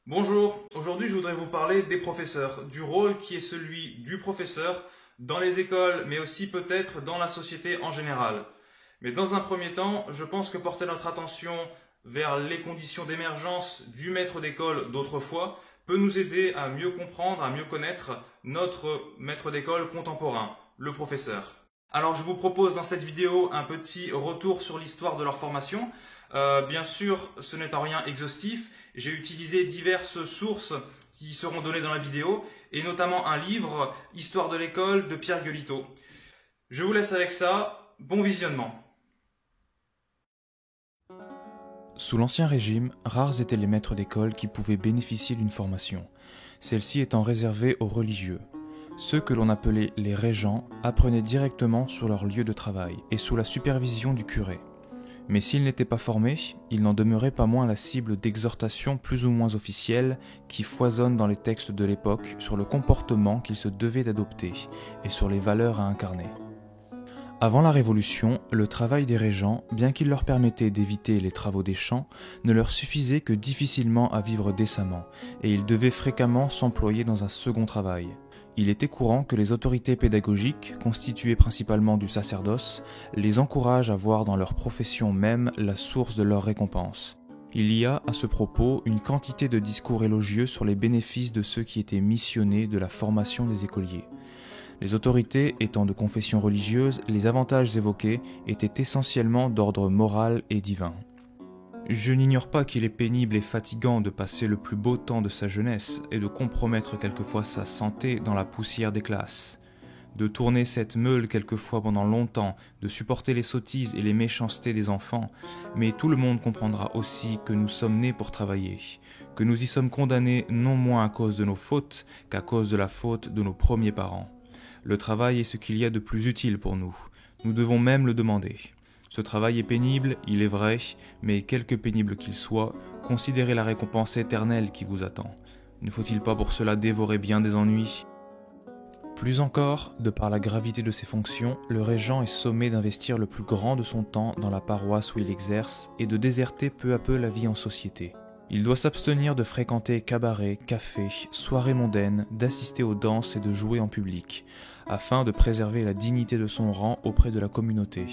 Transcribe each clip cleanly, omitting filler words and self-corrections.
Bonjour, aujourd'hui je voudrais vous parler des professeurs, du rôle qui est celui du professeur dans les écoles, mais aussi peut-être dans la société en général. Mais dans un premier temps, je pense que porter notre attention vers les conditions d'émergence du maître d'école d'autrefois peut nous aider à mieux comprendre, à mieux connaître notre maître d'école contemporain, le professeur. Alors je vous propose dans cette vidéo un petit retour sur l'histoire de leur formation. Bien sûr, ce n'est en rien exhaustif. J'ai utilisé diverses sources qui seront données dans la vidéo, et notamment un livre, Histoire de l'école, de Pierre Guelito. Je vous laisse avec ça. Bon visionnement. Sous l'Ancien Régime, rares étaient les maîtres d'école qui pouvaient bénéficier d'une formation, celle-ci étant réservée aux religieux. Ceux que l'on appelait les régents apprenaient directement sur leur lieu de travail et sous la supervision du curé. Mais s'ils n'étaient pas formés, ils n'en demeuraient pas moins la cible d'exhortations plus ou moins officielles qui foisonnent dans les textes de l'époque sur le comportement qu'ils se devaient d'adopter et sur les valeurs à incarner. Avant la Révolution, le travail des régents, bien qu'il leur permettait d'éviter les travaux des champs, ne leur suffisait que difficilement à vivre décemment, et ils devaient fréquemment s'employer dans un second travail. Il était courant que les autorités pédagogiques, constituées principalement du sacerdoce, les encouragent à voir dans leur profession même la source de leur récompense. Il y a, à ce propos, une quantité de discours élogieux sur les bénéfices de ceux qui étaient missionnés de la formation des écoliers. Les autorités étant de confession religieuse, les avantages évoqués étaient essentiellement d'ordre moral et divin. Je n'ignore pas qu'il est pénible et fatigant de passer le plus beau temps de sa jeunesse et de compromettre quelquefois sa santé dans la poussière des classes, de tourner cette meule quelquefois pendant longtemps, de supporter les sottises et les méchancetés des enfants, mais tout le monde comprendra aussi que nous sommes nés pour travailler, que nous y sommes condamnés non moins à cause de nos fautes qu'à cause de la faute de nos premiers parents. Le travail est ce qu'il y a de plus utile pour nous. Nous devons même le demander. Ce travail est pénible, il est vrai, mais quelque pénible qu'il soit, considérez la récompense éternelle qui vous attend. Ne faut-il pas pour cela dévorer bien des ennuis ? Plus encore, de par la gravité de ses fonctions, le régent est sommé d'investir le plus grand de son temps dans la paroisse où il exerce et de déserter peu à peu la vie en société. Il doit s'abstenir de fréquenter cabarets, cafés, soirées mondaines, d'assister aux danses et de jouer en public, afin de préserver la dignité de son rang auprès de la communauté.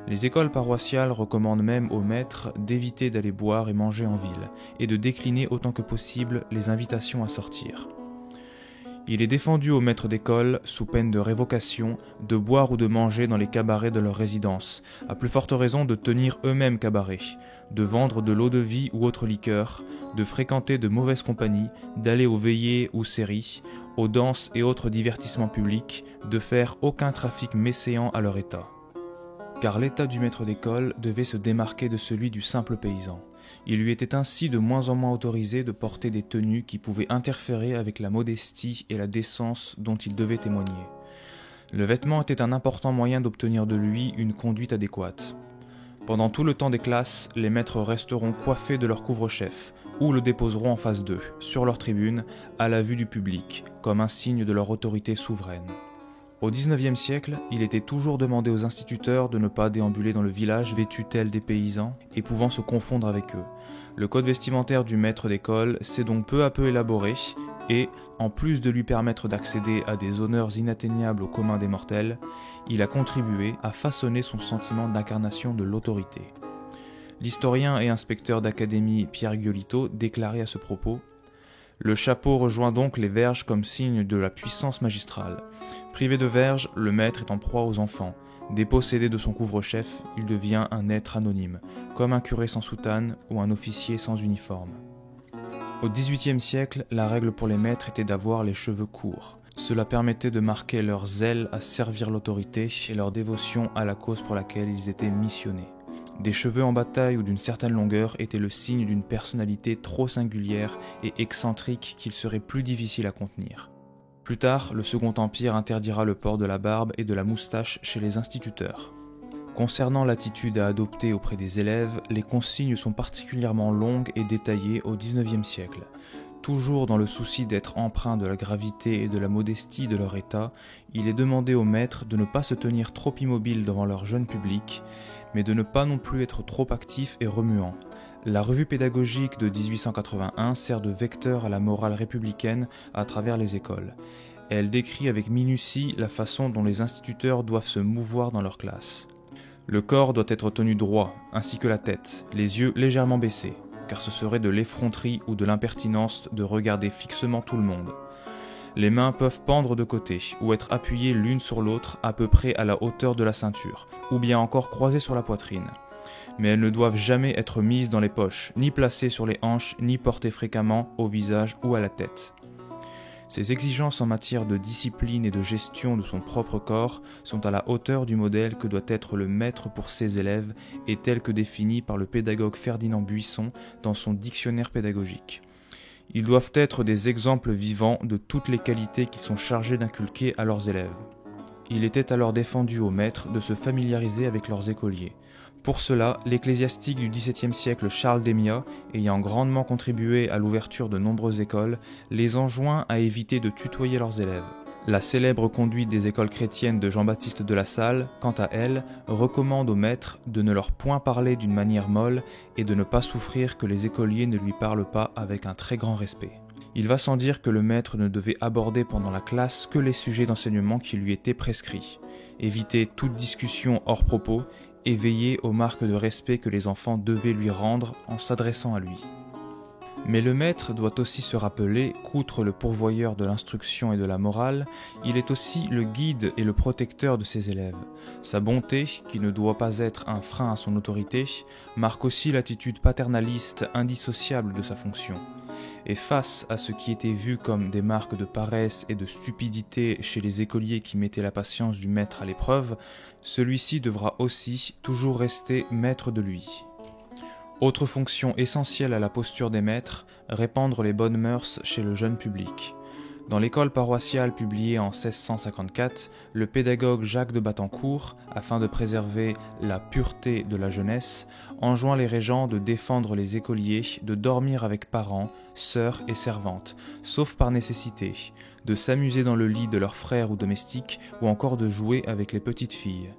Les écoles paroissiales recommandent même aux maîtres d'éviter d'aller boire et manger en ville, et de décliner autant que possible les invitations à sortir. Il est défendu aux maîtres d'école, sous peine de révocation, de boire ou de manger dans les cabarets de leur résidence, à plus forte raison de tenir eux-mêmes cabaret, de vendre de l'eau-de-vie ou autre liqueur, de fréquenter de mauvaises compagnies, d'aller aux veillées ou séries, aux danses et autres divertissements publics, de faire aucun trafic mécéant à leur état. Car l'état du maître d'école devait se démarquer de celui du simple paysan. Il lui était ainsi de moins en moins autorisé de porter des tenues qui pouvaient interférer avec la modestie et la décence dont il devait témoigner. Le vêtement était un important moyen d'obtenir de lui une conduite adéquate. Pendant tout le temps des classes, les maîtres resteront coiffés de leur couvre-chef, ou le déposeront en face d'eux, sur leur tribune, à la vue du public, comme un signe de leur autorité souveraine. Au XIXe siècle, il était toujours demandé aux instituteurs de ne pas déambuler dans le village vêtus tels des paysans et pouvant se confondre avec eux. Le code vestimentaire du maître d'école s'est donc peu à peu élaboré et, en plus de lui permettre d'accéder à des honneurs inatteignables au commun des mortels, il a contribué à façonner son sentiment d'incarnation de l'autorité. L'historien et inspecteur d'académie Pierre Guelito déclarait à ce propos: le chapeau rejoint donc les verges comme signe de la puissance magistrale. Privé de verges, le maître est en proie aux enfants. Dépossédé de son couvre-chef, il devient un être anonyme, comme un curé sans soutane ou un officier sans uniforme. Au XVIIIe siècle, la règle pour les maîtres était d'avoir les cheveux courts. Cela permettait de marquer leur zèle à servir l'autorité et leur dévotion à la cause pour laquelle ils étaient missionnés. Des cheveux en bataille ou d'une certaine longueur étaient le signe d'une personnalité trop singulière et excentrique qu'il serait plus difficile à contenir. Plus tard, le Second Empire interdira le port de la barbe et de la moustache chez les instituteurs. Concernant l'attitude à adopter auprès des élèves, les consignes sont particulièrement longues et détaillées au XIXe siècle. Toujours dans le souci d'être empreint de la gravité et de la modestie de leur état, il est demandé aux maîtres de ne pas se tenir trop immobiles devant leur jeune public, mais de ne pas non plus être trop actifs et remuants. La revue pédagogique de 1881 sert de vecteur à la morale républicaine à travers les écoles. Elle décrit avec minutie la façon dont les instituteurs doivent se mouvoir dans leur classe. Le corps doit être tenu droit, ainsi que la tête, les yeux légèrement baissés, car ce serait de l'effronterie ou de l'impertinence de regarder fixement tout le monde. Les mains peuvent pendre de côté ou être appuyées l'une sur l'autre à peu près à la hauteur de la ceinture, ou bien encore croisées sur la poitrine. Mais elles ne doivent jamais être mises dans les poches, ni placées sur les hanches, ni portées fréquemment au visage ou à la tête. Ces exigences en matière de discipline et de gestion de son propre corps sont à la hauteur du modèle que doit être le maître pour ses élèves et tel que défini par le pédagogue Ferdinand Buisson dans son dictionnaire pédagogique. Ils doivent être des exemples vivants de toutes les qualités qu'ils sont chargés d'inculquer à leurs élèves. Il était alors défendu aux maîtres de se familiariser avec leurs écoliers. Pour cela, l'ecclésiastique du XVIIe siècle Charles d'Émiat, ayant grandement contribué à l'ouverture de nombreuses écoles, les enjoint à éviter de tutoyer leurs élèves. La célèbre conduite des écoles chrétiennes de Jean-Baptiste de La Salle, quant à elle, recommande aux maîtres de ne leur point parler d'une manière molle et de ne pas souffrir que les écoliers ne lui parlent pas avec un très grand respect. Il va sans dire que le maître ne devait aborder pendant la classe que les sujets d'enseignement qui lui étaient prescrits, éviter toute discussion hors propos et veiller aux marques de respect que les enfants devaient lui rendre en s'adressant à lui. Mais le maître doit aussi se rappeler qu'outre le pourvoyeur de l'instruction et de la morale, il est aussi le guide et le protecteur de ses élèves. Sa bonté, qui ne doit pas être un frein à son autorité, marque aussi l'attitude paternaliste indissociable de sa fonction. Et face à ce qui était vu comme des marques de paresse et de stupidité chez les écoliers qui mettaient la patience du maître à l'épreuve, celui-ci devra aussi toujours rester maître de lui. Autre fonction essentielle à la posture des maîtres, répandre les bonnes mœurs chez le jeune public. Dans l'école paroissiale publiée en 1654, le pédagogue Jacques de Battencourt, afin de préserver la pureté de la jeunesse, enjoint les régents de défendre les écoliers, de dormir avec parents, sœurs et servantes, sauf par nécessité, de s'amuser dans le lit de leurs frères ou domestiques, ou encore de jouer avec les petites filles.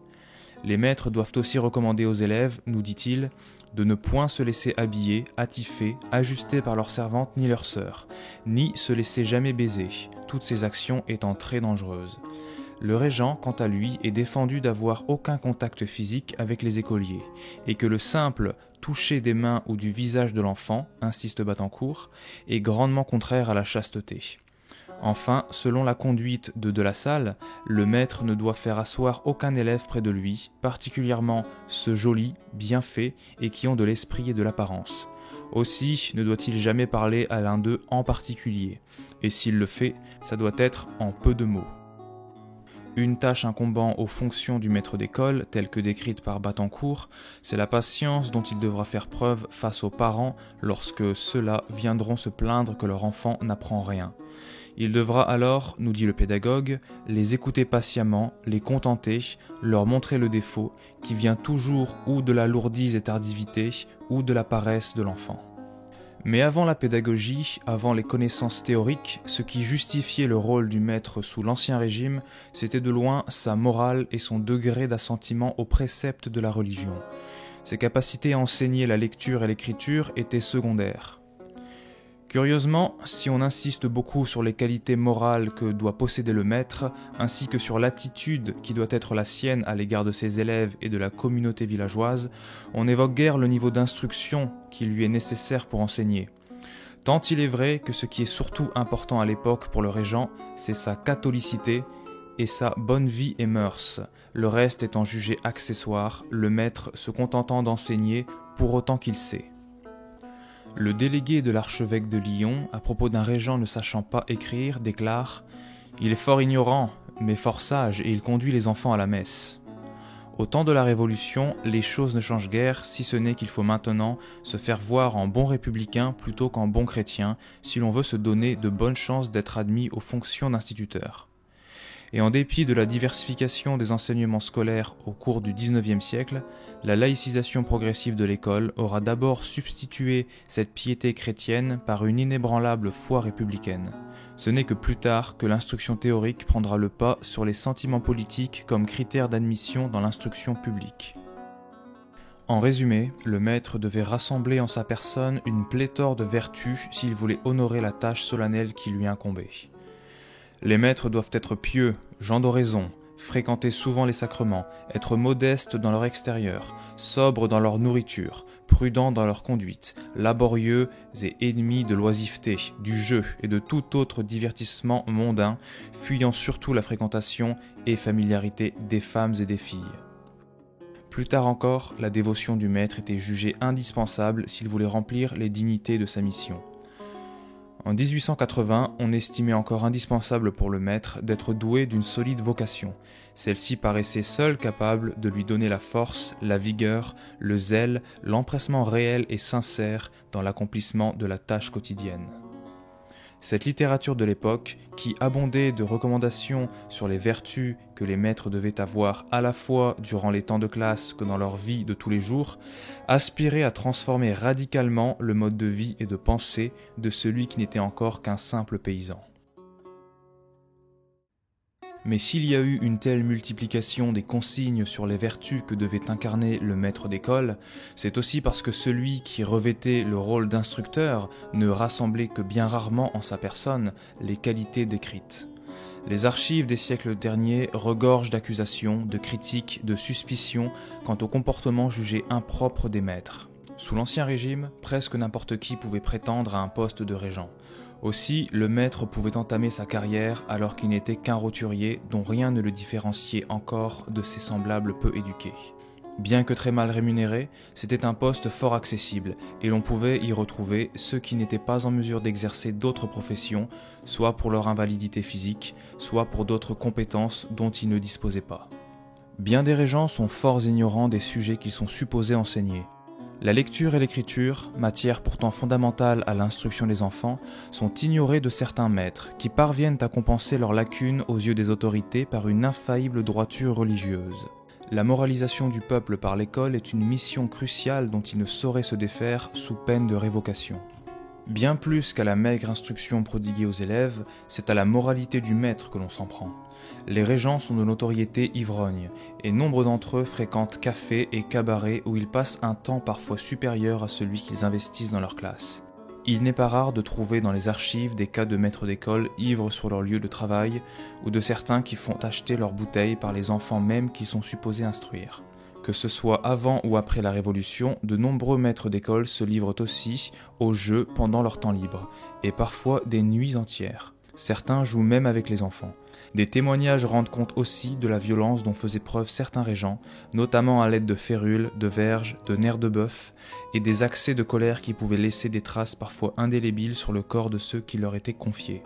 Les maîtres doivent aussi recommander aux élèves, nous dit-il, de ne point se laisser habiller, attifer, ajuster par leurs servantes ni leurs sœurs, ni se laisser jamais baiser, toutes ces actions étant très dangereuses. Le régent, quant à lui, est défendu d'avoir aucun contact physique avec les écoliers, et que le simple toucher des mains ou du visage de l'enfant, insiste Battencourt, est grandement contraire à la chasteté. Enfin, selon la conduite de La Salle, le maître ne doit faire asseoir aucun élève près de lui, particulièrement ceux jolis, bien faits et qui ont de l'esprit et de l'apparence. Aussi ne doit-il jamais parler à l'un d'eux en particulier, et s'il le fait, ça doit être en peu de mots. Une tâche incombant aux fonctions du maître d'école, telle que décrite par Battencourt, c'est la patience dont il devra faire preuve face aux parents lorsque ceux-là viendront se plaindre que leur enfant n'apprend rien. Il devra alors, nous dit le pédagogue, les écouter patiemment, les contenter, leur montrer le défaut, qui vient toujours ou de la lourdise et tardivité, ou de la paresse de l'enfant. Mais avant la pédagogie, avant les connaissances théoriques, ce qui justifiait le rôle du maître sous l'Ancien Régime, c'était de loin sa morale et son degré d'assentiment aux préceptes de la religion. Ses capacités à enseigner la lecture et l'écriture étaient secondaires. Curieusement, si on insiste beaucoup sur les qualités morales que doit posséder le maître, ainsi que sur l'attitude qui doit être la sienne à l'égard de ses élèves et de la communauté villageoise, on n'évoque guère le niveau d'instruction qui lui est nécessaire pour enseigner. Tant il est vrai que ce qui est surtout important à l'époque pour le régent, c'est sa catholicité et sa bonne vie et mœurs, le reste étant jugé accessoire, le maître se contentant d'enseigner pour autant qu'il sait. Le délégué de l'archevêque de Lyon, à propos d'un régent ne sachant pas écrire, déclare « Il est fort ignorant, mais fort sage, et il conduit les enfants à la messe. » Au temps de la Révolution, les choses ne changent guère, si ce n'est qu'il faut maintenant se faire voir en bon républicain plutôt qu'en bon chrétien, si l'on veut se donner de bonnes chances d'être admis aux fonctions d'instituteur. Et en dépit de la diversification des enseignements scolaires au cours du XIXe siècle, la laïcisation progressive de l'école aura d'abord substitué cette piété chrétienne par une inébranlable foi républicaine. Ce n'est que plus tard que l'instruction théorique prendra le pas sur les sentiments politiques comme critère d'admission dans l'instruction publique. En résumé, le maître devait rassembler en sa personne une pléthore de vertus s'il voulait honorer la tâche solennelle qui lui incombait. Les maîtres doivent être pieux, gens d'oraison, fréquenter souvent les sacrements, être modestes dans leur extérieur, sobres dans leur nourriture, prudents dans leur conduite, laborieux et ennemis de l'oisiveté, du jeu et de tout autre divertissement mondain, fuyant surtout la fréquentation et familiarité des femmes et des filles. Plus tard encore, la dévotion du maître était jugée indispensable s'il voulait remplir les dignités de sa mission. En 1880, on estimait encore indispensable pour le maître d'être doué d'une solide vocation. Celle-ci paraissait seule capable de lui donner la force, la vigueur, le zèle, l'empressement réel et sincère dans l'accomplissement de la tâche quotidienne. Cette littérature de l'époque, qui abondait de recommandations sur les vertus que les maîtres devaient avoir à la fois durant les temps de classe que dans leur vie de tous les jours, aspirait à transformer radicalement le mode de vie et de pensée de celui qui n'était encore qu'un simple paysan. Mais s'il y a eu une telle multiplication des consignes sur les vertus que devait incarner le maître d'école, c'est aussi parce que celui qui revêtait le rôle d'instructeur ne rassemblait que bien rarement en sa personne les qualités décrites. Les archives des siècles derniers regorgent d'accusations, de critiques, de suspicions quant au comportement jugé impropre des maîtres. Sous l'Ancien Régime, presque n'importe qui pouvait prétendre à un poste de régent. Aussi, le maître pouvait entamer sa carrière alors qu'il n'était qu'un roturier dont rien ne le différenciait encore de ses semblables peu éduqués. Bien que très mal rémunéré, c'était un poste fort accessible et l'on pouvait y retrouver ceux qui n'étaient pas en mesure d'exercer d'autres professions, soit pour leur invalidité physique, soit pour d'autres compétences dont ils ne disposaient pas. Bien des régents sont fort ignorants des sujets qu'ils sont supposés enseigner. La lecture et l'écriture, matière pourtant fondamentale à l'instruction des enfants, sont ignorées de certains maîtres qui parviennent à compenser leurs lacunes aux yeux des autorités par une infaillible droiture religieuse. La moralisation du peuple par l'école est une mission cruciale dont il ne saurait se défaire sous peine de révocation. Bien plus qu'à la maigre instruction prodiguée aux élèves, c'est à la moralité du maître que l'on s'en prend. Les régents sont de notoriété ivrogne, et nombre d'entre eux fréquentent cafés et cabarets où ils passent un temps parfois supérieur à celui qu'ils investissent dans leur classe. Il n'est pas rare de trouver dans les archives des cas de maîtres d'école ivres sur leur lieu de travail, ou de certains qui font acheter leurs bouteilles par les enfants mêmes qu'ils sont supposés instruire. Que ce soit avant ou après la Révolution, de nombreux maîtres d'école se livrent aussi au jeu pendant leur temps libre, et parfois des nuits entières. Certains jouent même avec les enfants. Des témoignages rendent compte aussi de la violence dont faisaient preuve certains régents, notamment à l'aide de férules, de verges, de nerfs de bœuf, et des accès de colère qui pouvaient laisser des traces parfois indélébiles sur le corps de ceux qui leur étaient confiés.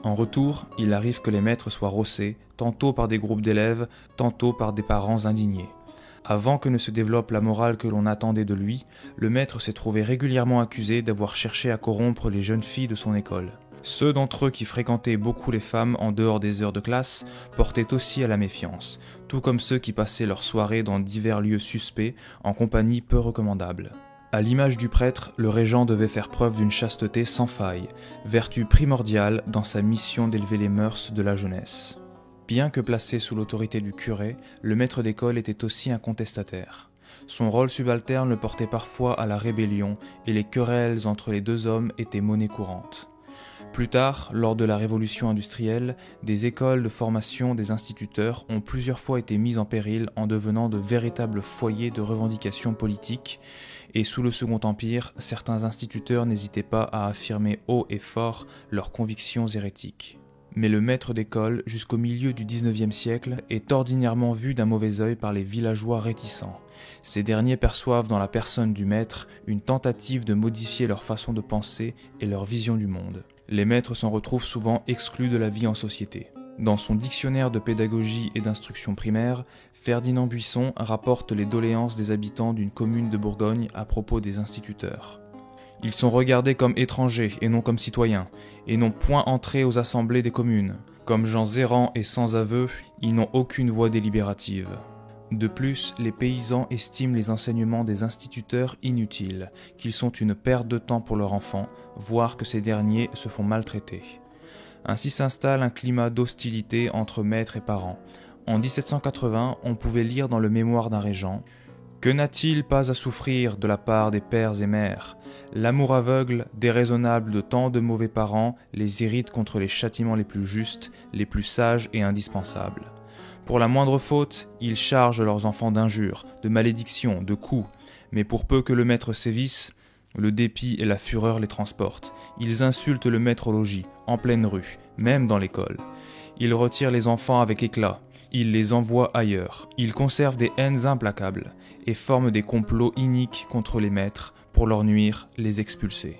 En retour, il arrive que les maîtres soient rossés, tantôt par des groupes d'élèves, tantôt par des parents indignés. Avant que ne se développe la morale que l'on attendait de lui, le maître s'est trouvé régulièrement accusé d'avoir cherché à corrompre les jeunes filles de son école. Ceux d'entre eux qui fréquentaient beaucoup les femmes en dehors des heures de classe portaient aussi à la méfiance, tout comme ceux qui passaient leurs soirées dans divers lieux suspects en compagnie peu recommandable. À l'image du prêtre, le régent devait faire preuve d'une chasteté sans faille, vertu primordiale dans sa mission d'élever les mœurs de la jeunesse. Bien que placé sous l'autorité du curé, le maître d'école était aussi un contestataire. Son rôle subalterne le portait parfois à la rébellion et les querelles entre les deux hommes étaient monnaie courante. Plus tard, lors de la révolution industrielle, des écoles de formation des instituteurs ont plusieurs fois été mises en péril en devenant de véritables foyers de revendications politiques, et sous le Second Empire, certains instituteurs n'hésitaient pas à affirmer haut et fort leurs convictions hérétiques. Mais le maître d'école, jusqu'au milieu du XIXe siècle, est ordinairement vu d'un mauvais œil par les villageois réticents. Ces derniers perçoivent dans la personne du maître une tentative de modifier leur façon de penser et leur vision du monde. Les maîtres s'en retrouvent souvent exclus de la vie en société. Dans son dictionnaire de pédagogie et d'instruction primaire, Ferdinand Buisson rapporte les doléances des habitants d'une commune de Bourgogne à propos des instituteurs. Ils sont regardés comme étrangers et non comme citoyens, et n'ont point entré aux assemblées des communes. Comme gens errants et sans aveu, ils n'ont aucune voix délibérative. De plus, les paysans estiment les enseignements des instituteurs inutiles, qu'ils sont une perte de temps pour leurs enfants, voire que ces derniers se font maltraiter. Ainsi s'installe un climat d'hostilité entre maîtres et parents. En 1780, on pouvait lire dans le mémoire d'un régent Que n'a-t-il pas à souffrir de la part des pères et mères? L'amour aveugle, déraisonnable de tant de mauvais parents les irrite contre les châtiments les plus justes, les plus sages et indispensables. Pour la moindre faute, ils chargent leurs enfants d'injures, de malédictions, de coups, mais pour peu que le maître sévisse, le dépit et la fureur les transportent. Ils insultent le maître au logis, en pleine rue, même dans l'école. Ils retirent les enfants avec éclat, ils les envoient ailleurs. Ils conservent des haines implacables et forment des complots iniques contre les maîtres pour leur nuire, les expulser.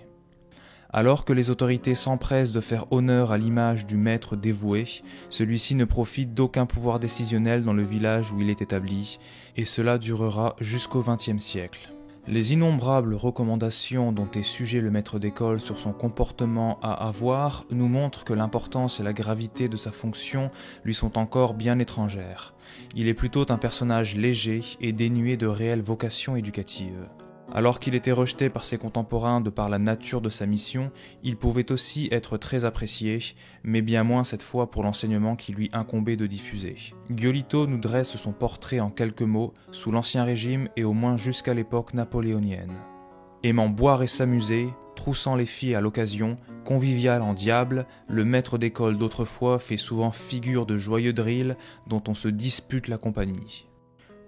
Alors que les autorités s'empressent de faire honneur à l'image du maître dévoué, celui-ci ne profite d'aucun pouvoir décisionnel dans le village où il est établi, et cela durera jusqu'au XXe siècle. Les innombrables recommandations dont est sujet le maître d'école sur son comportement à avoir nous montrent que l'importance et la gravité de sa fonction lui sont encore bien étrangères. Il est plutôt un personnage léger et dénué de réelle vocation éducative. Alors qu'il était rejeté par ses contemporains de par la nature de sa mission, il pouvait aussi être très apprécié, mais bien moins cette fois pour l'enseignement qui lui incombait de diffuser. Giolito nous dresse son portrait en quelques mots, sous l'Ancien Régime et au moins jusqu'à l'époque napoléonienne. Aimant boire et s'amuser, troussant les filles à l'occasion, convivial en diable, le maître d'école d'autrefois fait souvent figure de joyeux drill dont on se dispute la compagnie.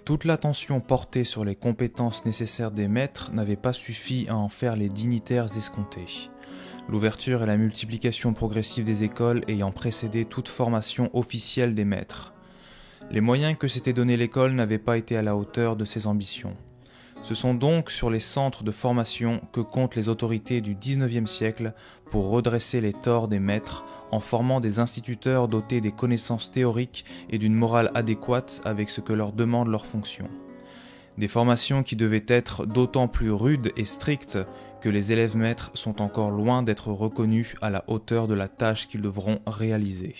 Toute l'attention portée sur les compétences nécessaires des maîtres n'avait pas suffi à en faire les dignitaires escomptés. L'ouverture et la multiplication progressive des écoles ayant précédé toute formation officielle des maîtres. Les moyens que s'était donné l'école n'avaient pas été à la hauteur de ses ambitions. Ce sont donc sur les centres de formation que comptent les autorités du XIXe siècle pour redresser les torts des maîtres en formant des instituteurs dotés des connaissances théoriques et d'une morale adéquate avec ce que leur demande leur fonction. Des formations qui devaient être d'autant plus rudes et strictes que les élèves maîtres sont encore loin d'être reconnus à la hauteur de la tâche qu'ils devront réaliser.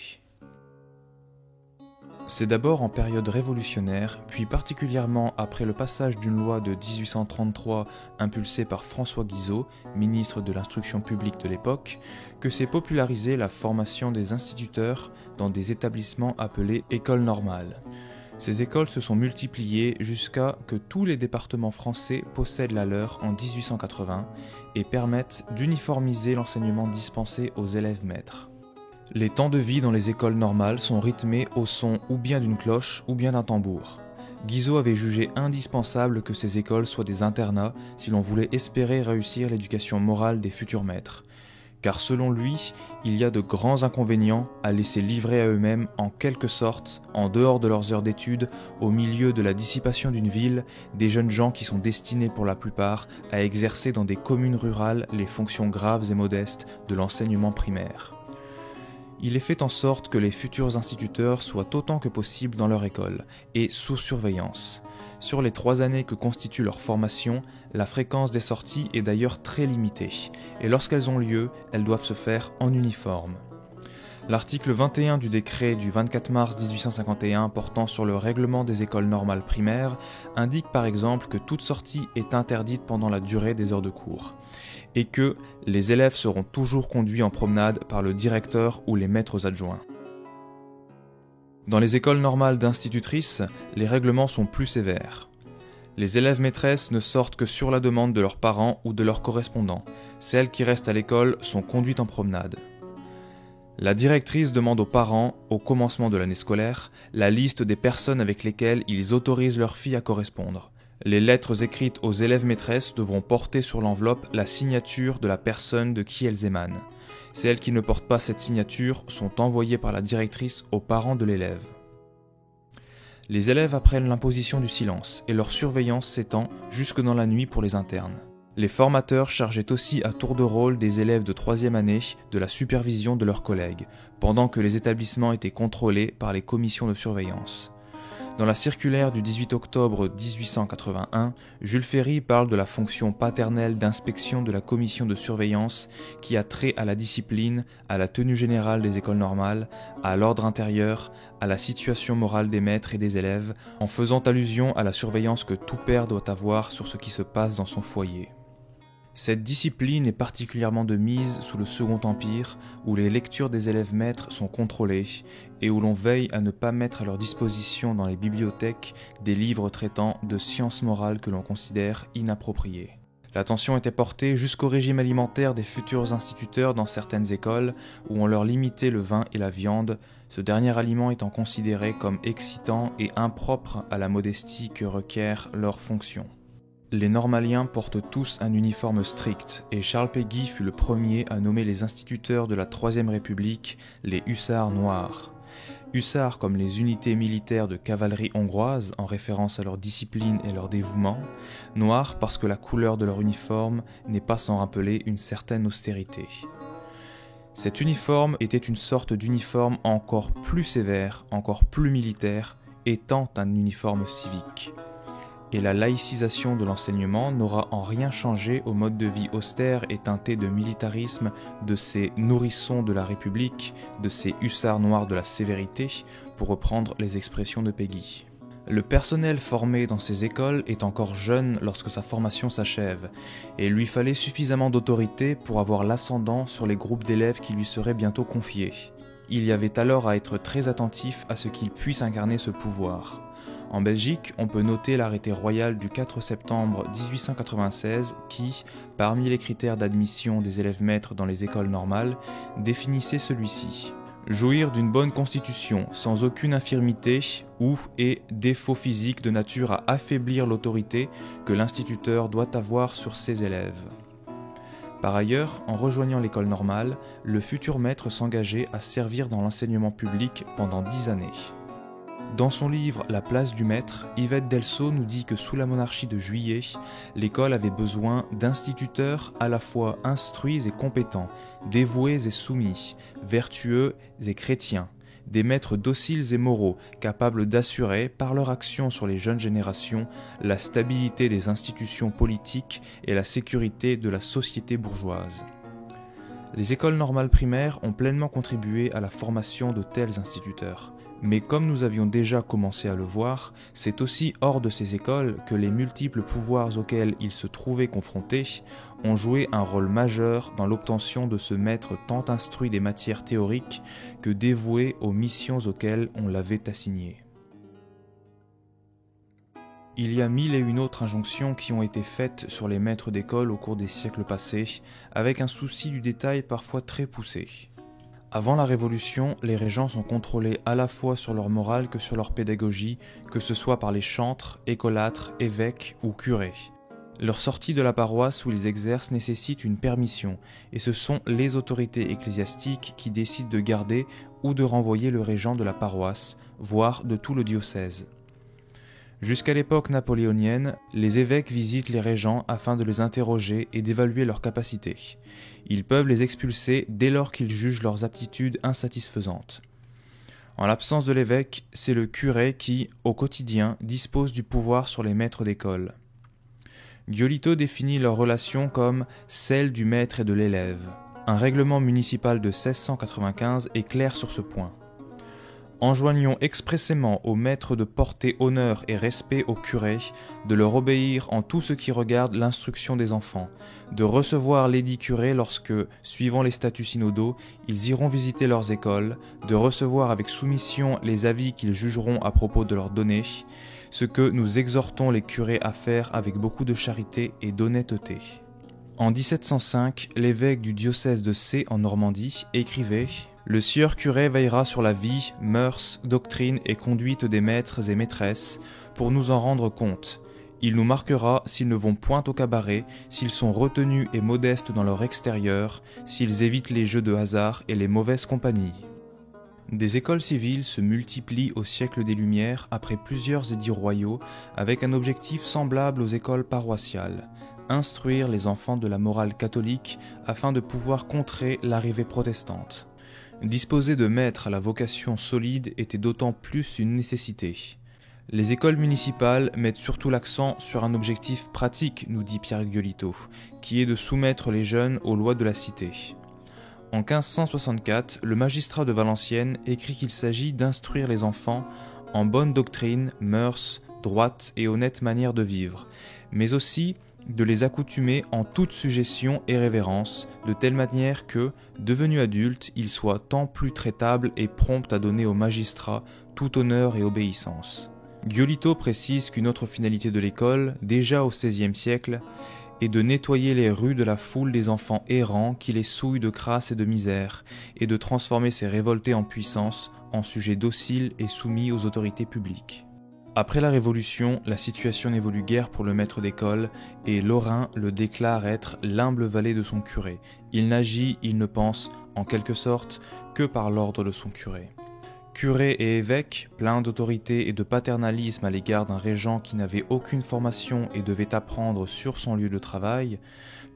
C'est d'abord en période révolutionnaire, puis particulièrement après le passage d'une loi de 1833 impulsée par François Guizot, ministre de l'Instruction publique de l'époque, que s'est popularisée la formation des instituteurs dans des établissements appelés écoles normales. Ces écoles se sont multipliées jusqu'à que tous les départements français possèdent la leur en 1880 et permettent d'uniformiser l'enseignement dispensé aux élèves maîtres. Les temps de vie dans les écoles normales sont rythmés au son ou bien d'une cloche ou bien d'un tambour. Guizot avait jugé indispensable que ces écoles soient des internats si l'on voulait espérer réussir l'éducation morale des futurs maîtres. Car selon lui, il y a de grands inconvénients à laisser livrer à eux-mêmes, en quelque sorte, en dehors de leurs heures d'études, au milieu de la dissipation d'une ville, des jeunes gens qui sont destinés pour la plupart à exercer dans des communes rurales les fonctions graves et modestes de l'enseignement primaire. Il est fait en sorte que les futurs instituteurs soient autant que possible dans leur école et sous surveillance. Sur les 3 années que constitue leur formation, la fréquence des sorties est d'ailleurs très limitée, et lorsqu'elles ont lieu, elles doivent se faire en uniforme. L'article 21 du décret du 24 mars 1851 portant sur le règlement des écoles normales primaires indique par exemple que toute sortie est interdite pendant la durée des heures de cours, et que les élèves seront toujours conduits en promenade par le directeur ou les maîtres adjoints. Dans les écoles normales d'institutrices, les règlements sont plus sévères. Les élèves maîtresses ne sortent que sur la demande de leurs parents ou de leurs correspondants. Celles qui restent à l'école sont conduites en promenade. La directrice demande aux parents, au commencement de l'année scolaire, la liste des personnes avec lesquelles ils autorisent leurs filles à correspondre. Les lettres écrites aux élèves maîtresses devront porter sur l'enveloppe la signature de la personne de qui elles émanent. Celles qui ne portent pas cette signature sont envoyées par la directrice aux parents de l'élève. Les élèves apprennent l'imposition du silence et leur surveillance s'étend jusque dans la nuit pour les internes. Les formateurs chargeaient aussi à tour de rôle des élèves de 3e année de la supervision de leurs collègues, pendant que les établissements étaient contrôlés par les commissions de surveillance. Dans la circulaire du 18 octobre 1881, Jules Ferry parle de la fonction paternelle d'inspection de la commission de surveillance qui a trait à la discipline, à la tenue générale des écoles normales, à l'ordre intérieur, à la situation morale des maîtres et des élèves, en faisant allusion à la surveillance que tout père doit avoir sur ce qui se passe dans son foyer. Cette discipline est particulièrement de mise sous le Second Empire, où les lectures des élèves maîtres sont contrôlées et où l'on veille à ne pas mettre à leur disposition dans les bibliothèques des livres traitant de sciences morales que l'on considère inappropriées. L'attention était portée jusqu'au régime alimentaire des futurs instituteurs dans certaines écoles où on leur limitait le vin et la viande, ce dernier aliment étant considéré comme excitant et impropre à la modestie que requiert leur fonction. Les normaliens portent tous un uniforme strict et Charles Péguy fut le premier à nommer les instituteurs de la Troisième République les hussards noirs. Hussards comme les unités militaires de cavalerie hongroise en référence à leur discipline et leur dévouement, noirs parce que la couleur de leur uniforme n'est pas sans rappeler une certaine austérité. Cet uniforme était une sorte d'uniforme encore plus sévère, encore plus militaire, étant un uniforme civique. Et la laïcisation de l'enseignement n'aura en rien changé au mode de vie austère et teinté de militarisme de ces nourrissons de la République, de ces hussards noirs de la sévérité, pour reprendre les expressions de Péguy. Le personnel formé dans ces écoles est encore jeune lorsque sa formation s'achève, et il lui fallait suffisamment d'autorité pour avoir l'ascendant sur les groupes d'élèves qui lui seraient bientôt confiés. Il y avait alors à être très attentif à ce qu'il puisse incarner ce pouvoir. En Belgique, on peut noter l'arrêté royal du 4 septembre 1896 qui, parmi les critères d'admission des élèves maîtres dans les écoles normales, définissait celui-ci. Jouir d'une bonne constitution, sans aucune infirmité ou et défaut physique de nature à affaiblir l'autorité que l'instituteur doit avoir sur ses élèves. Par ailleurs, en rejoignant l'école normale, le futur maître s'engageait à servir dans l'enseignement public pendant 10 années. Dans son livre « La place du maître », Yvette Delceau nous dit que sous la monarchie de Juillet, l'école avait besoin d'instituteurs à la fois instruits et compétents, dévoués et soumis, vertueux et chrétiens, des maîtres dociles et moraux, capables d'assurer, par leur action sur les jeunes générations, la stabilité des institutions politiques et la sécurité de la société bourgeoise. Les écoles normales primaires ont pleinement contribué à la formation de tels instituteurs. Mais comme nous avions déjà commencé à le voir, c'est aussi hors de ces écoles que les multiples pouvoirs auxquels ils se trouvaient confrontés ont joué un rôle majeur dans l'obtention de ce maître tant instruit des matières théoriques que dévoué aux missions auxquelles on l'avait assigné. Il y a 1001 autres injonctions qui ont été faites sur les maîtres d'école au cours des siècles passés, avec un souci du détail parfois très poussé. Avant la Révolution, les régents sont contrôlés à la fois sur leur morale que sur leur pédagogie, que ce soit par les chantres, écolâtres, évêques ou curés. Leur sortie de la paroisse où ils exercent nécessite une permission, et ce sont les autorités ecclésiastiques qui décident de garder ou de renvoyer le régent de la paroisse, voire de tout le diocèse. Jusqu'à l'époque napoléonienne, les évêques visitent les régents afin de les interroger et d'évaluer leurs capacités. Ils peuvent les expulser dès lors qu'ils jugent leurs aptitudes insatisfaisantes. En l'absence de l'évêque, c'est le curé qui, au quotidien, dispose du pouvoir sur les maîtres d'école. Giolito définit leur relation comme celle du maître et de l'élève. Un règlement municipal de 1695 est clair sur ce point. Enjoignons expressément aux maîtres de porter honneur et respect au curé, de leur obéir en tout ce qui regarde l'instruction des enfants, de recevoir l'édit curé lorsque, suivant les statuts synodaux, ils iront visiter leurs écoles, de recevoir avec soumission les avis qu'ils jugeront à propos de leur donner, ce que nous exhortons les curés à faire avec beaucoup de charité et d'honnêteté. En 1705, l'évêque du diocèse de C en Normandie écrivait « Le sieur curé veillera sur la vie, mœurs, doctrine et conduite des maîtres et maîtresses pour nous en rendre compte. Il nous marquera s'ils ne vont point au cabaret, s'ils sont retenus et modestes dans leur extérieur, s'ils évitent les jeux de hasard et les mauvaises compagnies. » Des écoles civiles se multiplient au siècle des Lumières après plusieurs édits royaux avec un objectif semblable aux écoles paroissiales, instruire les enfants de la morale catholique afin de pouvoir contrer l'arrivée protestante. Disposer de maîtres à la vocation solide était d'autant plus une nécessité. Les écoles municipales mettent surtout l'accent sur un objectif pratique, nous dit Pierre Giolito, qui est de soumettre les jeunes aux lois de la cité. En 1564, le magistrat de Valenciennes écrit qu'il s'agit d'instruire les enfants en bonne doctrine, mœurs, droite et honnête manière de vivre, mais aussi de les accoutumer en toute suggestion et révérence, de telle manière que, devenus adultes, ils soient tant plus traitables et prompts à donner aux magistrats tout honneur et obéissance. Giolito précise qu'une autre finalité de l'école, déjà au XVIe siècle, est de nettoyer les rues de la foule des enfants errants qui les souillent de crasse et de misère, et de transformer ces révoltés en puissance en sujets dociles et soumis aux autorités publiques. Après la Révolution, la situation n'évolue guère pour le maître d'école, et Laurin le déclare être l'humble valet de son curé. Il n'agit, il ne pense, en quelque sorte, que par l'ordre de son curé. Curé et évêque, pleins d'autorité et de paternalisme à l'égard d'un régent qui n'avait aucune formation et devait apprendre sur son lieu de travail,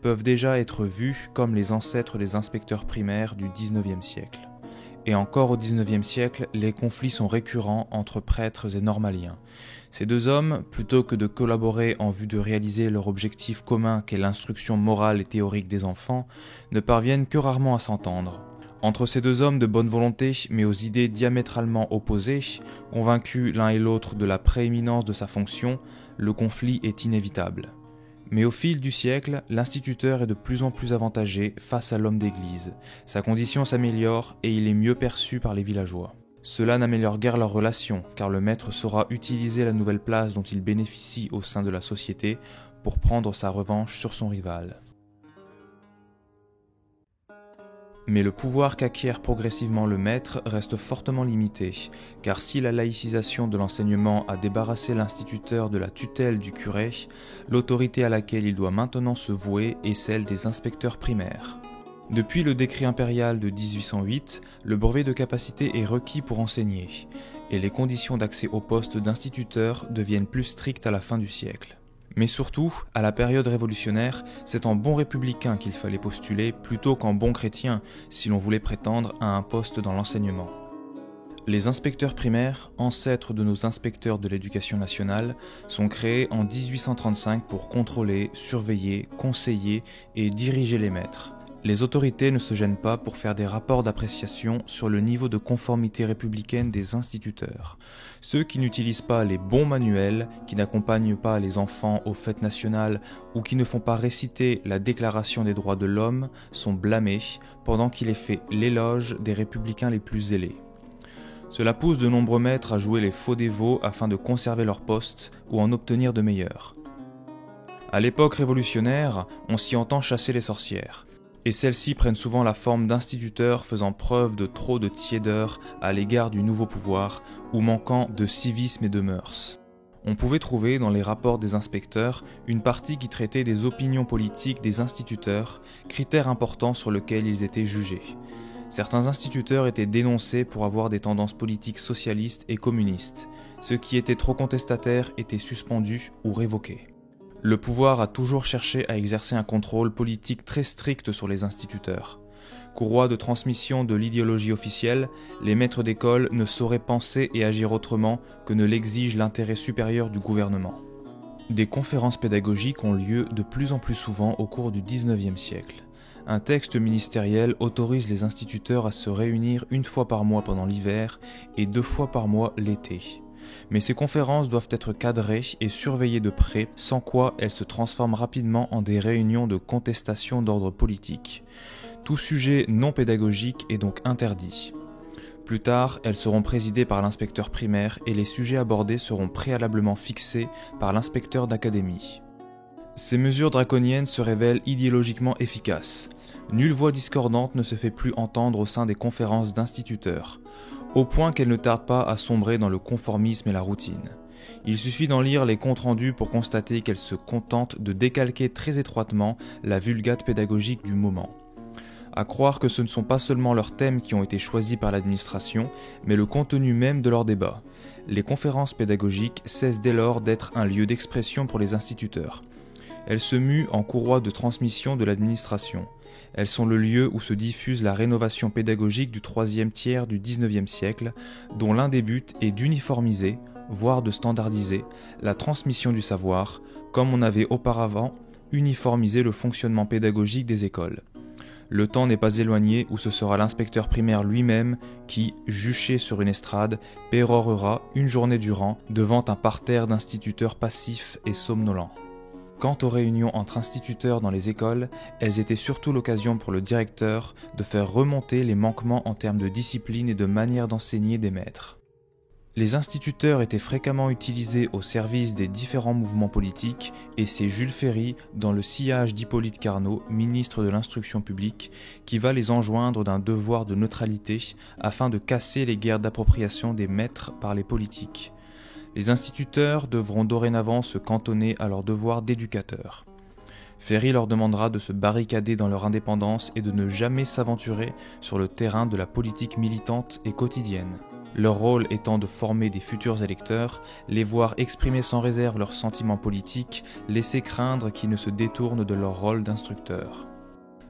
peuvent déjà être vus comme les ancêtres des inspecteurs primaires du XIXe siècle. Et encore au XIXe siècle, les conflits sont récurrents entre prêtres et normaliens. Ces deux hommes, plutôt que de collaborer en vue de réaliser leur objectif commun qu'est l'instruction morale et théorique des enfants, ne parviennent que rarement à s'entendre. Entre ces deux hommes de bonne volonté, mais aux idées diamétralement opposées, convaincus l'un et l'autre de la prééminence de sa fonction, le conflit est inévitable. Mais au fil du siècle, l'instituteur est de plus en plus avantagé face à l'homme d'église. Sa condition s'améliore et il est mieux perçu par les villageois. Cela n'améliore guère leurs relations, car le maître saura utiliser la nouvelle place dont il bénéficie au sein de la société pour prendre sa revanche sur son rival. Mais le pouvoir qu'acquiert progressivement le maître reste fortement limité, car si la laïcisation de l'enseignement a débarrassé l'instituteur de la tutelle du curé, l'autorité à laquelle il doit maintenant se vouer est celle des inspecteurs primaires. Depuis le décret impérial de 1808, le brevet de capacité est requis pour enseigner, et les conditions d'accès au poste d'instituteur deviennent plus strictes à la fin du siècle. Mais surtout, à la période révolutionnaire, c'est en bon républicain qu'il fallait postuler plutôt qu'en bon chrétien si l'on voulait prétendre à un poste dans l'enseignement. Les inspecteurs primaires, ancêtres de nos inspecteurs de l'éducation nationale, sont créés en 1835 pour contrôler, surveiller, conseiller et diriger les maîtres. Les autorités ne se gênent pas pour faire des rapports d'appréciation sur le niveau de conformité républicaine des instituteurs. Ceux qui n'utilisent pas les bons manuels, qui n'accompagnent pas les enfants aux fêtes nationales ou qui ne font pas réciter la Déclaration des droits de l'homme sont blâmés, pendant qu'il est fait l'éloge des républicains les plus zélés. Cela pousse de nombreux maîtres à jouer les faux dévots afin de conserver leur poste ou en obtenir de meilleurs. À l'époque révolutionnaire, on s'y entend chasser les sorcières. Et celles-ci prennent souvent la forme d'instituteurs faisant preuve de trop de tiédeur à l'égard du nouveau pouvoir ou manquant de civisme et de mœurs. On pouvait trouver dans les rapports des inspecteurs une partie qui traitait des opinions politiques des instituteurs, critère important sur lequel ils étaient jugés. Certains instituteurs étaient dénoncés pour avoir des tendances politiques socialistes et communistes. Ceux qui étaient trop contestataires étaient suspendus ou révoqués. Le pouvoir a toujours cherché à exercer un contrôle politique très strict sur les instituteurs. Courroie de transmission de l'idéologie officielle, les maîtres d'école ne sauraient penser et agir autrement que ne l'exige l'intérêt supérieur du gouvernement. Des conférences pédagogiques ont lieu de plus en plus souvent au cours du XIXe siècle. Un texte ministériel autorise les instituteurs à se réunir une fois par mois pendant l'hiver et 2 fois par mois l'été. Mais ces conférences doivent être cadrées et surveillées de près, sans quoi elles se transforment rapidement en des réunions de contestation d'ordre politique. Tout sujet non pédagogique est donc interdit. Plus tard, elles seront présidées par l'inspecteur primaire et les sujets abordés seront préalablement fixés par l'inspecteur d'académie. Ces mesures draconiennes se révèlent idéologiquement efficaces. Nulle voix discordante ne se fait plus entendre au sein des conférences d'instituteurs, au point qu'elles ne tardent pas à sombrer dans le conformisme et la routine. Il suffit d'en lire les comptes rendus pour constater qu'elles se contentent de décalquer très étroitement la vulgate pédagogique du moment. À croire que ce ne sont pas seulement leurs thèmes qui ont été choisis par l'administration, mais le contenu même de leurs débats. Les conférences pédagogiques cessent dès lors d'être un lieu d'expression pour les instituteurs. Elles se muent en courroie de transmission de l'administration. Elles sont le lieu où se diffuse la rénovation pédagogique du troisième tiers du XIXe siècle, dont l'un des buts est d'uniformiser, voire de standardiser, la transmission du savoir, comme on avait auparavant uniformisé le fonctionnement pédagogique des écoles. Le temps n'est pas éloigné où ce sera l'inspecteur primaire lui-même qui, juché sur une estrade, pérorera une journée durant devant un parterre d'instituteurs passifs et somnolents. Quant aux réunions entre instituteurs dans les écoles, elles étaient surtout l'occasion pour le directeur de faire remonter les manquements en termes de discipline et de manière d'enseigner des maîtres. Les instituteurs étaient fréquemment utilisés au service des différents mouvements politiques et c'est Jules Ferry, dans le sillage d'Hippolyte Carnot, ministre de l'Instruction publique, qui va les enjoindre d'un devoir de neutralité afin de casser les guerres d'appropriation des maîtres par les politiques. Les instituteurs devront dorénavant se cantonner à leur devoir d'éducateurs. Ferry leur demandera de se barricader dans leur indépendance et de ne jamais s'aventurer sur le terrain de la politique militante et quotidienne. Leur rôle étant de former des futurs électeurs, les voir exprimer sans réserve leurs sentiments politiques, laisser craindre qu'ils ne se détournent de leur rôle d'instructeurs.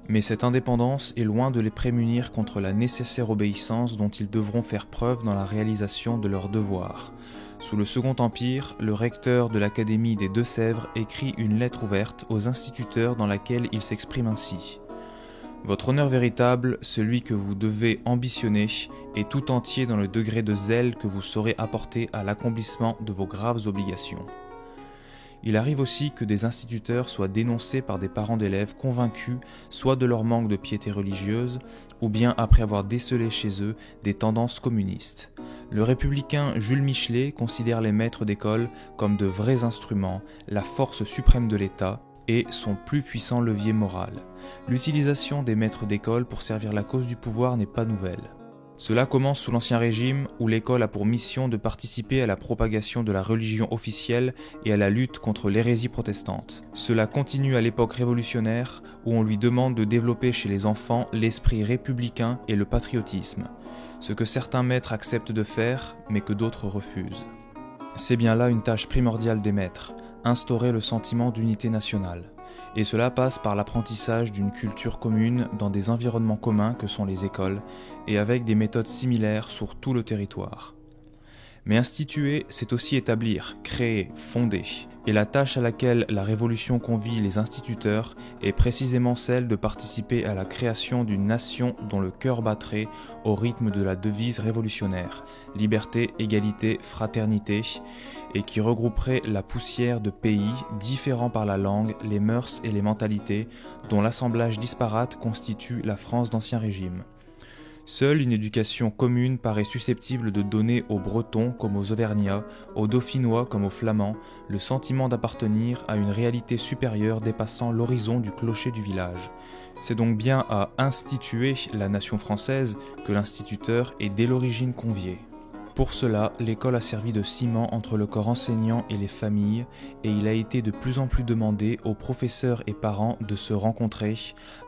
Mais cette indépendance est loin de les prémunir contre la nécessaire obéissance dont ils devront faire preuve dans la réalisation de leurs devoirs. Sous le Second Empire, le recteur de l'Académie des Deux-Sèvres écrit une lettre ouverte aux instituteurs dans laquelle il s'exprime ainsi. « Votre honneur véritable, celui que vous devez ambitionner, est tout entier dans le degré de zèle que vous saurez apporter à l'accomplissement de vos graves obligations. » Il arrive aussi que des instituteurs soient dénoncés par des parents d'élèves convaincus soit de leur manque de piété religieuse, ou bien après avoir décelé chez eux des tendances communistes. Le républicain Jules Michelet considère les maîtres d'école comme de vrais instruments, la force suprême de l'État et son plus puissant levier moral. L'utilisation des maîtres d'école pour servir la cause du pouvoir n'est pas nouvelle. Cela commence sous l'Ancien Régime, où l'école a pour mission de participer à la propagation de la religion officielle et à la lutte contre l'hérésie protestante. Cela continue à l'époque révolutionnaire, où on lui demande de développer chez les enfants l'esprit républicain et le patriotisme, ce que certains maîtres acceptent de faire, mais que d'autres refusent. C'est bien là une tâche primordiale des maîtres, instaurer le sentiment d'unité nationale. Et cela passe par l'apprentissage d'une culture commune dans des environnements communs que sont les écoles, et avec des méthodes similaires sur tout le territoire. Mais instituer, c'est aussi établir, créer, fonder. Et la tâche à laquelle la Révolution convie les instituteurs est précisément celle de participer à la création d'une nation dont le cœur battrait au rythme de la devise révolutionnaire, liberté, égalité, fraternité, et qui regrouperait la poussière de pays différents par la langue, les mœurs et les mentalités, dont l'assemblage disparate constitue la France d'Ancien Régime. Seule une éducation commune paraît susceptible de donner aux Bretons comme aux Auvergnats, aux Dauphinois comme aux Flamands, le sentiment d'appartenir à une réalité supérieure dépassant l'horizon du clocher du village. C'est donc bien à instituer la nation française que l'instituteur est dès l'origine convié. Pour cela, l'école a servi de ciment entre le corps enseignant et les familles, et il a été de plus en plus demandé aux professeurs et parents de se rencontrer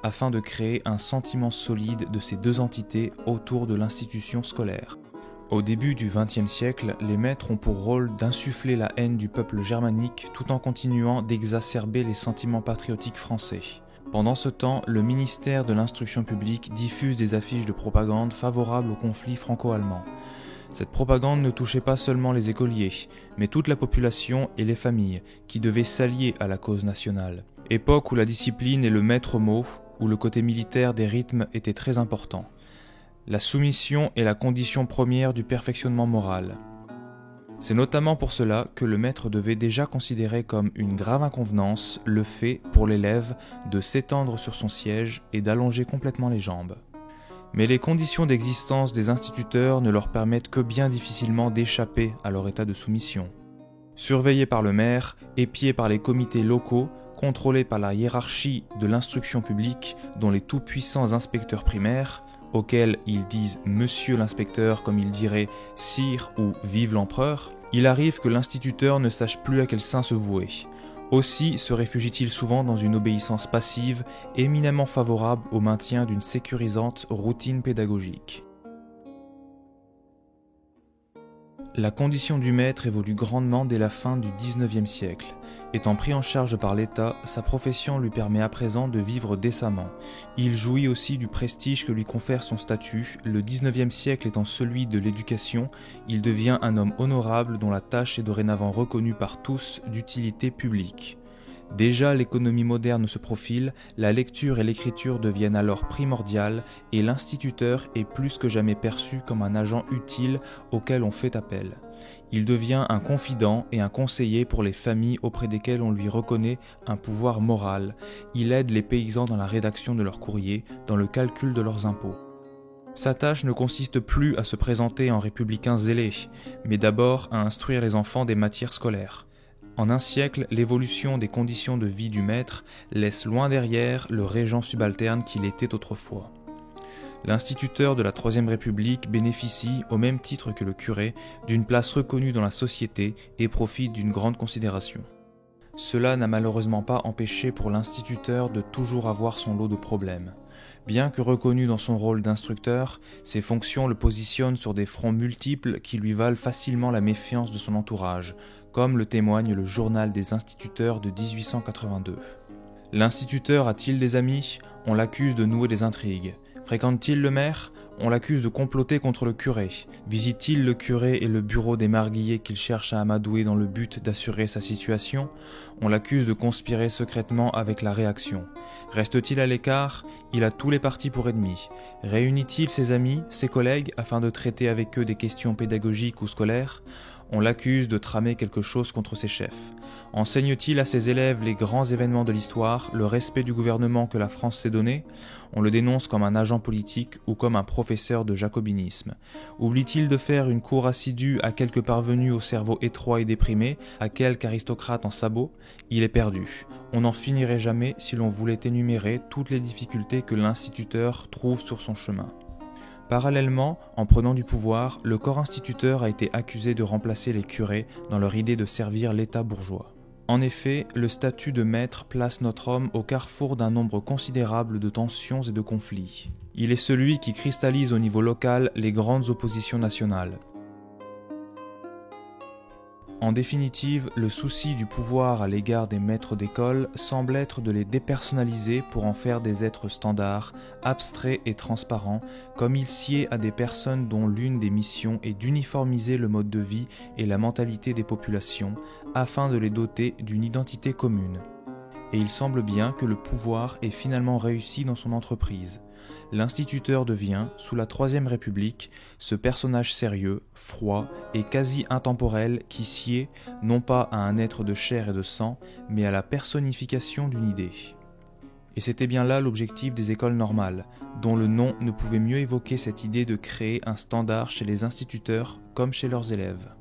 afin de créer un sentiment solide de ces deux entités autour de l'institution scolaire. Au début du XXe siècle, les maîtres ont pour rôle d'insuffler la haine du peuple germanique tout en continuant d'exacerber les sentiments patriotiques français. Pendant ce temps, le ministère de l'Instruction publique diffuse des affiches de propagande favorables au conflit franco-allemand. Cette propagande ne touchait pas seulement les écoliers, mais toute la population et les familles, qui devaient s'allier à la cause nationale. Époque où la discipline est le maître mot, où le côté militaire des rythmes était très important. La soumission est la condition première du perfectionnement moral. C'est notamment pour cela que le maître devait déjà considérer comme une grave inconvenance le fait, pour l'élève, de s'étendre sur son siège et d'allonger complètement les jambes. Mais les conditions d'existence des instituteurs ne leur permettent que bien difficilement d'échapper à leur état de soumission. Surveillés par le maire, épiés par les comités locaux, contrôlés par la hiérarchie de l'instruction publique, dont les tout-puissants inspecteurs primaires, auxquels ils disent « Monsieur l'inspecteur » comme ils diraient « Sire » ou « Vive l'empereur », il arrive que l'instituteur ne sache plus à quel saint se vouer. Aussi se réfugie-t-il souvent dans une obéissance passive, éminemment favorable au maintien d'une sécurisante routine pédagogique. La condition du maître évolue grandement dès la fin du XIXe siècle. Étant pris en charge par l'État, sa profession lui permet à présent de vivre décemment. Il jouit aussi du prestige que lui confère son statut. Le XIXe siècle étant celui de l'éducation, il devient un homme honorable dont la tâche est dorénavant reconnue par tous d'utilité publique. Déjà l'économie moderne se profile, la lecture et l'écriture deviennent alors primordiales et l'instituteur est plus que jamais perçu comme un agent utile auquel on fait appel. Il devient un confident et un conseiller pour les familles auprès desquelles on lui reconnaît un pouvoir moral. Il aide les paysans dans la rédaction de leurs courriers, dans le calcul de leurs impôts. Sa tâche ne consiste plus à se présenter en républicain zélé, mais d'abord à instruire les enfants des matières scolaires. En un siècle, l'évolution des conditions de vie du maître laisse loin derrière le régent subalterne qu'il était autrefois. L'instituteur de la Troisième République bénéficie, au même titre que le curé, d'une place reconnue dans la société et profite d'une grande considération. Cela n'a malheureusement pas empêché pour l'instituteur de toujours avoir son lot de problèmes. Bien que reconnu dans son rôle d'instructeur, ses fonctions le positionnent sur des fronts multiples qui lui valent facilement la méfiance de son entourage, comme le témoigne le Journal des instituteurs de 1882. L'instituteur a-t-il des amis ? On l'accuse de nouer des intrigues. Fréquente-t-il le maire ? On l'accuse de comploter contre le curé. Visite-t-il le curé et le bureau des marguilliers qu'il cherche à amadouer dans le but d'assurer sa situation ? On l'accuse de conspirer secrètement avec la réaction. Reste-t-il à l'écart ? Il a tous les partis pour ennemis. Réunit-il ses amis, ses collègues, afin de traiter avec eux des questions pédagogiques ou scolaires ? On l'accuse de tramer quelque chose contre ses chefs. Enseigne-t-il à ses élèves les grands événements de l'histoire, le respect du gouvernement que la France s'est donné ? On le dénonce comme un agent politique ou comme un professeur de jacobinisme. Oublie-t-il de faire une cour assidue à quelques parvenus au cerveau étroit et déprimé, à quelque aristocrate en sabots ? Il est perdu. On n'en finirait jamais si l'on voulait énumérer toutes les difficultés que l'instituteur trouve sur son chemin. Parallèlement, en prenant du pouvoir, le corps instituteur a été accusé de remplacer les curés dans leur idée de servir l'État bourgeois. En effet, le statut de maître place notre homme au carrefour d'un nombre considérable de tensions et de conflits. Il est celui qui cristallise au niveau local les grandes oppositions nationales. En définitive, le souci du pouvoir à l'égard des maîtres d'école semble être de les dépersonnaliser pour en faire des êtres standards, abstraits et transparents, comme il sied à des personnes dont l'une des missions est d'uniformiser le mode de vie et la mentalité des populations, afin de les doter d'une identité commune. Et il semble bien que le pouvoir ait finalement réussi dans son entreprise. L'instituteur devient, sous la Troisième République, ce personnage sérieux, froid et quasi intemporel qui sied non pas à un être de chair et de sang, mais à la personnification d'une idée. Et c'était bien là l'objectif des écoles normales, dont le nom ne pouvait mieux évoquer cette idée de créer un standard chez les instituteurs comme chez leurs élèves.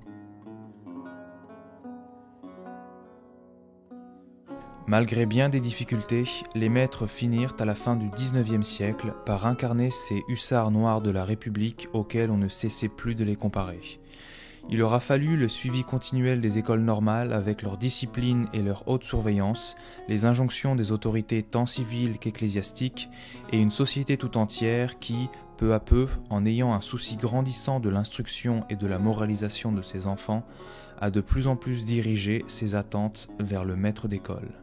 Malgré bien des difficultés, les maîtres finirent à la fin du XIXe siècle par incarner ces hussards noirs de la République auxquels on ne cessait plus de les comparer. Il aura fallu le suivi continuel des écoles normales avec leur discipline et leur haute surveillance, les injonctions des autorités tant civiles qu'ecclésiastiques, et une société tout entière qui, peu à peu, en ayant un souci grandissant de l'instruction et de la moralisation de ses enfants, a de plus en plus dirigé ses attentes vers le maître d'école.